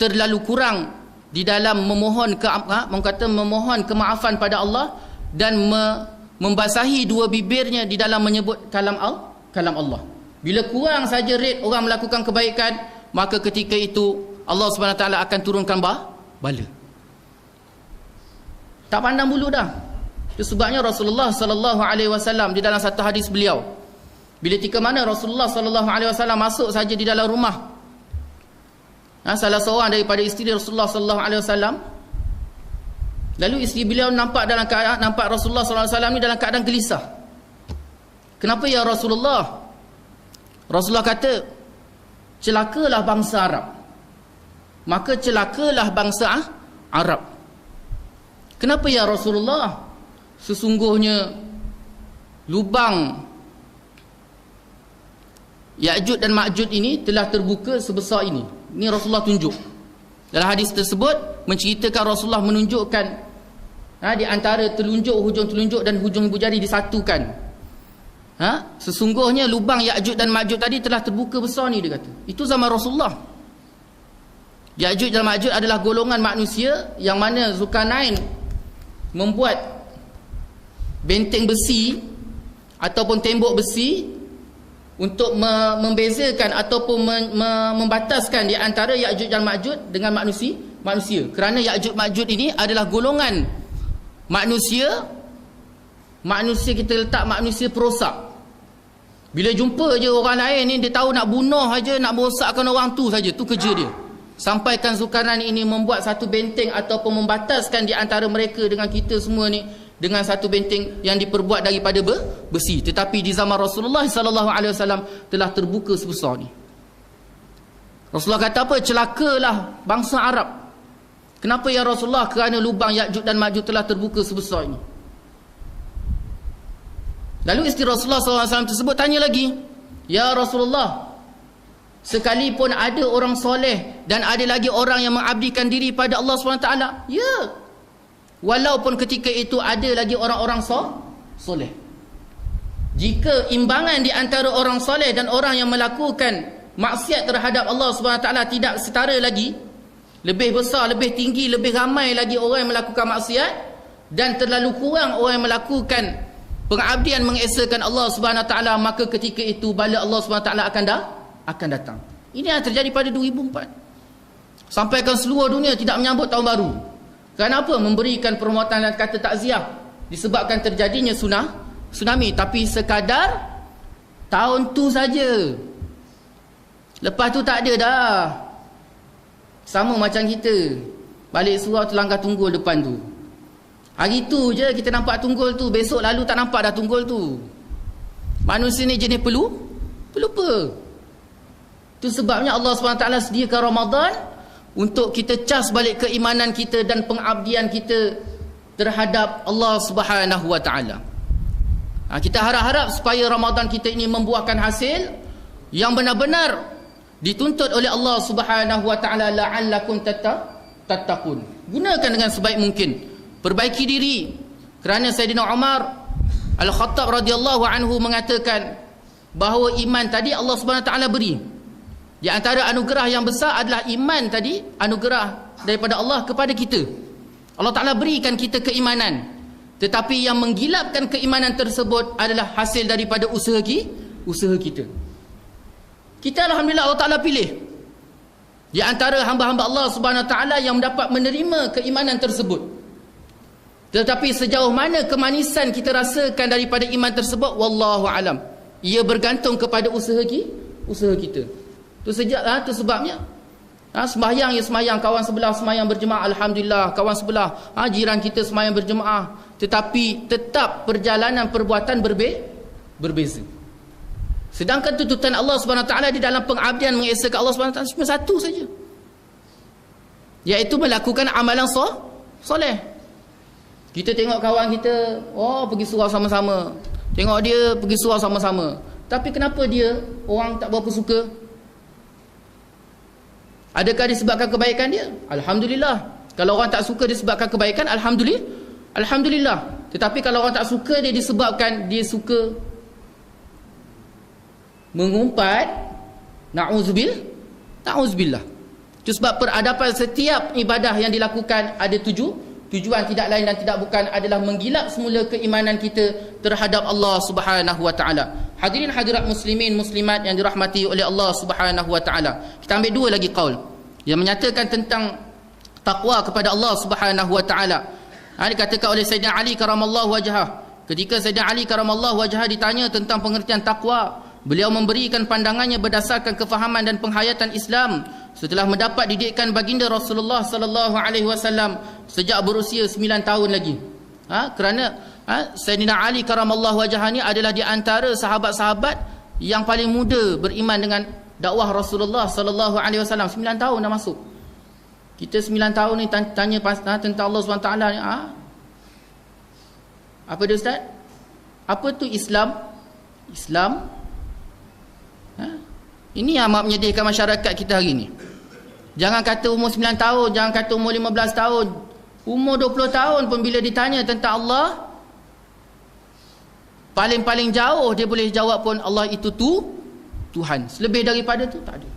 terlalu kurang di dalam memohon memohon kemaafan pada Allah dan membasahi dua bibirnya di dalam menyebut kalam Allah. Bila kurang saja rate orang melakukan kebaikan, maka ketika itu Allah Subhanahu Wa Taala akan turunkan bala. Tak pandang bulu dah. Itu sebabnya Rasulullah sallallahu alaihi wasallam di dalam satu hadis beliau, bila tika mana Rasulullah sallallahu alaihi wasallam masuk saja di dalam rumah, salah seorang daripada isteri Rasulullah sallallahu alaihi wasallam, lalu isteri beliau nampak Rasulullah sallallahu alaihi wasallam ni dalam keadaan gelisah. Kenapa ya Rasulullah? Rasulullah kata, celakalah bangsa Arab. Maka celakalah bangsa Arab. Kenapa ya Rasulullah? Sesungguhnya lubang Ya'juj dan Ma'juj ini telah terbuka sebesar ini. Ini Rasulullah tunjuk. Dalam hadis tersebut menceritakan Rasulullah menunjukkan di antara hujung telunjuk dan hujung ibu jari disatukan. Sesungguhnya lubang Ya'juj dan Ma'juj tadi telah terbuka besar ni, dia kata. Itu zaman Rasulullah. Ya'juj dan Ma'juj adalah golongan manusia yang mana Zulkarnain membuat benteng besi ataupun tembok besi untuk membezakan ataupun membataskan di antara Ya'juj dan Ma'juj dengan manusia. Kerana Ya'juj Ma'juj ini adalah golongan manusia kita letak manusia perosak. Bila jumpa je orang lain ni, dia tahu nak bunuh aja, nak merosakkan orang tu saja, tu kerja dia. Sampaikan Zulkarnain ini membuat satu benteng ataupun membataskan di antara mereka dengan kita semua ni dengan satu benteng yang diperbuat daripada besi. Tetapi di zaman Rasulullah sallallahu alaihi wasallam telah terbuka sebesar ni. Rasulullah kata apa? Celakalah bangsa Arab. Kenapa ya Rasulullah? Kerana lubang Ya'juj dan Ma'juj telah terbuka sebesar ini. Lalu isteri Rasulullah sallallahu alaihi wasallam tersebut tanya lagi, ya Rasulullah, sekalipun ada orang soleh dan ada lagi orang yang mengabdikan diri pada Allah SWT, ya, walaupun ketika itu ada lagi orang-orang soleh. Jika imbangan di antara orang soleh dan orang yang melakukan maksiat terhadap Allah SWT tidak setara lagi, lebih besar, lebih tinggi, lebih ramai lagi orang yang melakukan maksiat dan terlalu kurang orang yang melakukan pengabdian mengesakan Allah SWT, maka ketika itu bala Allah SWT akan datang. Ini yang terjadi pada 2004. Sampaikan seluruh dunia tidak menyambut tahun baru. Kenapa? Memberikan permohonan dan kata takziah disebabkan terjadinya tsunami. Tapi sekadar tahun tu saja. Lepas tu tak ada dah. Sama macam kita balik surau Telangkah Tunggul depan tu. Hari tu je kita nampak tunggul tu, besok lalu tak nampak dah tunggul tu. Manusia ni jenis pelupa. Itu sebabnya Allah SWT sediakan Ramadan untuk kita cas balik keimanan kita dan pengabdian kita terhadap Allah Subhanahu Wa Taala. Kita harap-harap supaya Ramadan kita ini membuahkan hasil yang benar-benar dituntut oleh Allah Subhanahu Wa Taala, la'allakum tattaqun. Gunakan dengan sebaik mungkin. Perbaiki diri. Kerana Sayyidina Umar Al-Khattab radhiyallahu anhu mengatakan bahawa iman tadi Allah Subhanahu Wa Taala beri. Di antara anugerah yang besar adalah iman tadi, anugerah daripada Allah kepada kita. Allah Ta'ala berikan kita keimanan. Tetapi yang menggilapkan keimanan tersebut adalah hasil daripada usaha kita. Kita alhamdulillah Allah Ta'ala pilih di antara hamba-hamba Allah Subhanahu Wa Taala yang dapat menerima keimanan tersebut. Tetapi sejauh mana kemanisan kita rasakan daripada iman tersebut, wallahu alam. Ia bergantung kepada usaha kita. Itu sebabnya sembahyang ya sembahyang, kawan sebelah sembahyang berjemaah, alhamdulillah, kawan sebelah jiran kita sembahyang berjemaah, tetapi tetap perjalanan perbuatan berbeza. Sedangkan tuntutan Allah Subhanahu Wa Taala di dalam pengabdian mengesakan Allah Subhanahu Wa Taala cuma satu saja, iaitu melakukan amalan soleh. Kita tengok kawan kita, pergi surau sama-sama, tengok dia pergi surau sama-sama, tapi kenapa dia orang tak berapa suka? Adakah disebabkan kebaikan dia? Alhamdulillah. Kalau orang tak suka disebabkan kebaikan, alhamdulillah. Tetapi kalau orang tak suka dia disebabkan dia suka mengumpat, na'udzubillah. Itu sebab peradaban setiap ibadah yang dilakukan ada tujuan tidak lain dan tidak bukan adalah menggilap semula keimanan kita terhadap Allah Subhanahu wa taala. Hadirin hadirat muslimin muslimat yang dirahmati oleh Allah Subhanahu wa taala. Kita ambil dua lagi qaul yang menyatakan tentang takwa kepada Allah Subhanahu wa taala. Dikatakan oleh Sayyidina Ali karamallahu wajhah. Ketika Sayyidina Ali karamallahu wajhah ditanya tentang pengertian takwa, beliau memberikan pandangannya berdasarkan kefahaman dan penghayatan Islam setelah mendapat didikan baginda Rasulullah sallallahu alaihi wasallam sejak berusia 9 tahun lagi. Kerana Sayyidina Ali karamallahu wajhah ni adalah di antara sahabat-sahabat yang paling muda beriman dengan dakwah Rasulullah sallallahu alaihi wasallam. 9 tahun dah masuk. Kita 9 tahun ni tanya tentang Allah SWT ni, apa dia Ustaz? Apa tu Islam? Islam? Ini yang amat menyedihkan masyarakat kita hari ni. Jangan kata umur 9 tahun, jangan kata umur 15 tahun, umur 20 tahun pun bila ditanya tentang Allah, paling-paling jauh dia boleh jawab pun Allah itu Tuhan. Selebih daripada tu tak ada.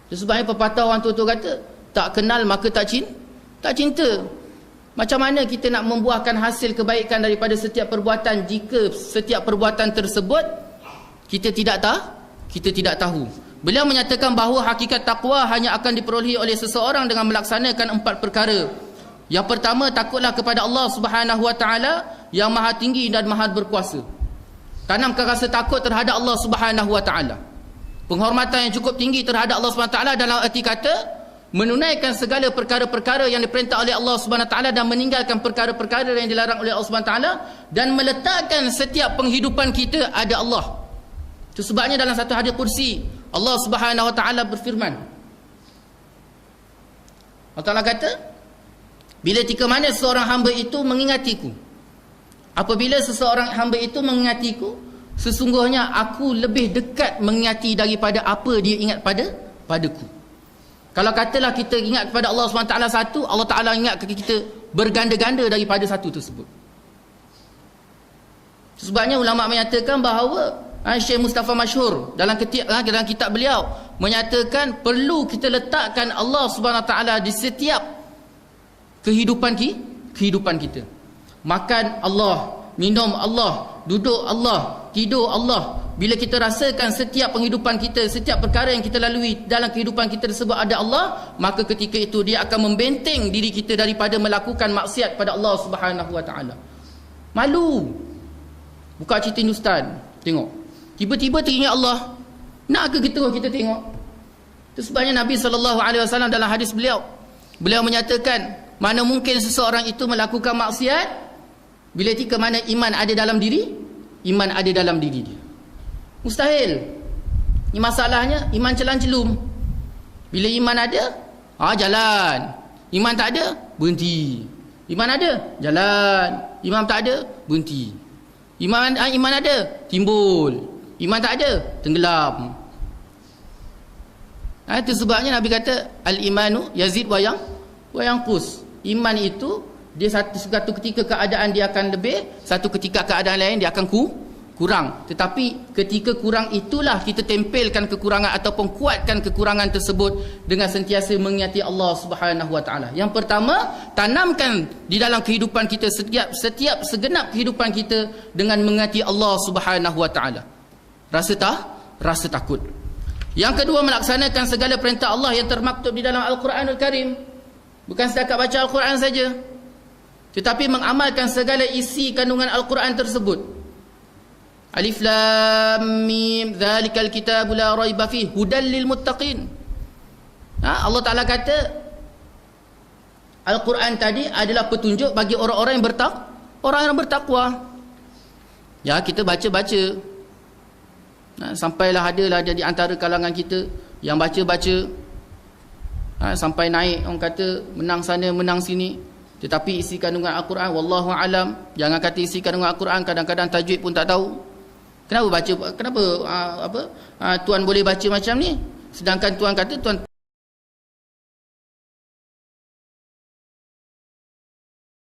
Sebabnya pepatah orang tua-tua kata, tak kenal maka tak cinta. Macam mana kita nak membuahkan hasil kebaikan daripada setiap perbuatan jika setiap perbuatan tersebut kita tidak tahu. Beliau menyatakan bahawa hakikat takwa hanya akan diperolehi oleh seseorang dengan melaksanakan 4 perkara. Yang pertama, takutlah kepada Allah Subhanahu wa taala yang Maha Tinggi dan Maha Berkuasa. Tanamkan rasa takut terhadap Allah Subhanahu wa taala. Penghormatan yang cukup tinggi terhadap Allah Subhanahu wa taala dalam erti kata menunaikan segala perkara-perkara yang diperintah oleh Allah Subhanahu wa taala dan meninggalkan perkara-perkara yang dilarang oleh Allah Subhanahu wa taala dan meletakkan setiap penghidupan kita ada Allah. Itu sebabnya dalam satu hadis kursi Allah Subhanahu wa taala berfirman. Allah Taala kata, bila tika mana seorang hamba itu mengingatiku, apabila seseorang hamba itu mengingatiku, sesungguhnya aku lebih dekat mengingati daripada apa dia ingat padaku. Kalau katalah kita ingat kepada Allah SWT satu, Allah Ta'ala ingat kita berganda-ganda daripada satu tersebut. Sebabnya ulama menyatakan bahawa Syekh Mustafa Masyhur dalam kitab beliau menyatakan perlu kita letakkan Allah SWT di setiap kehidupan kita. Makan Allah, minum Allah, duduk Allah, tidur Allah. Bila kita rasakan setiap penghidupan kita, setiap perkara yang kita lalui dalam kehidupan kita tersebut ada Allah, maka ketika itu dia akan membenteng diri kita daripada melakukan maksiat pada Allah Subhanahu wa taala. Malu. Buka cerita Hindustan, tengok. Tiba-tiba teringat Allah. Nak ke kita tengok? Itu sebabnya Nabi SAW dalam hadis beliau menyatakan, mana mungkin seseorang itu melakukan maksiat bila tika mana iman ada dalam diri dia. Mustahil. Ini masalahnya iman celan-celum. Bila iman ada, jalan. Iman tak ada, berhenti. Iman ada, jalan. Iman tak ada, berhenti. Iman ada, timbul. Iman tak ada, tenggelam. Itu sebabnya Nabi kata al-imanu yazid wa yanqus. Iman itu dia satu ketika keadaan dia akan lebih, satu ketika keadaan lain dia akan kurang. Tetapi ketika kurang itulah kita tempelkan kekurangan ataupun kuatkan kekurangan tersebut dengan sentiasa mengingati Allah Subhanahu wa taala. Yang pertama, tanamkan di dalam kehidupan kita setiap segenap kehidupan kita dengan mengingati Allah Subhanahu wa taala. Rasa takut. Yang kedua, melaksanakan segala perintah Allah yang termaktub di dalam Al-Quranul Karim. Bukan setakat baca Al-Quran saja, tetapi mengamalkan segala isi kandungan Al-Quran tersebut. Alif Lam Mim Dzalikal Kitabu La Raiba Fihi Hudal lil Muttaqin. Allah Ta'ala kata Al-Quran tadi adalah petunjuk bagi orang-orang yang bertakwa. Ya, kita baca-baca. Sampailah adalah di antara kalangan kita yang baca-baca sampai naik, orang kata menang sana menang sini, tetapi isi kandungan Al-Quran wallahu alam. Jangan kata isi kandungan Al-Quran, kadang-kadang tajwid pun tak tahu. Kenapa tuan boleh baca macam ni, sedangkan tuan kata tuan